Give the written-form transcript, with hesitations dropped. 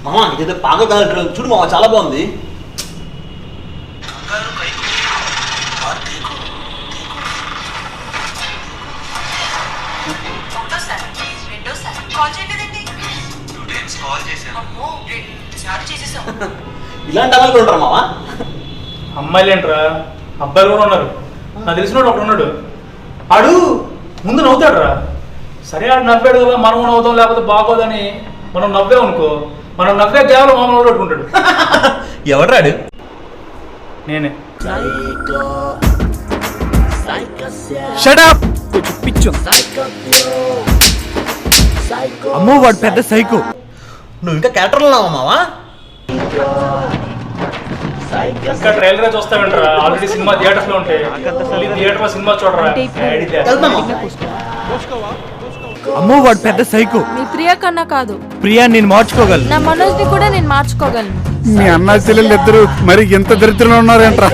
మామ ఇదైతే పాగల్ కలర్ చూడు మామ, చాలా బాగుంది. ఇలాంటి అమ్మాయిలు ఉంటారు మామ? అమ్మాయిలు ఏంట్రా, అబ్బాయిలు కూడా ఉన్నారు. నాకు తెలిసినోడు ఒకడు ఉన్నాడు, ఆడు ముందు నవ్వుతాడు రా. సరే ఆడు నవ్వాడు కదా, మనం నవ్వుతాం, లేకపోతే బాగోదని మనం నవ్వామనుకో, మనం నవ్వే కేవలం మామూలు పెట్టుకుంటాడు. ఎవడ్రాడు? నేనే. షట్ అప్ పిచ్చు. అమ్మో వాడు పెద్ద సైకో. నువ్వు ఇంకా క్యారెక్టర్లో ఉన్నావా మావా? ఇంకా ట్రైలర్ చూస్తావేంట్రా, ఆల్రెడీ సినిమా థియేటర్స్ లో ఉంటాయి. థియేటర్ లో సినిమా చూడరా. అమ్మో వాడు పెద్ద సైకో. మీ ప్రియ కన్నా కాదు, ప్రియా నేను మార్చుకోగలను. నా మనోజ్ ని కూడా నేను మార్చుకోగలను. మీ అన్న చెల్లెలు ఇద్దరు మరి ఎంత దరిద్రంలో ఉన్నారేంట్రా.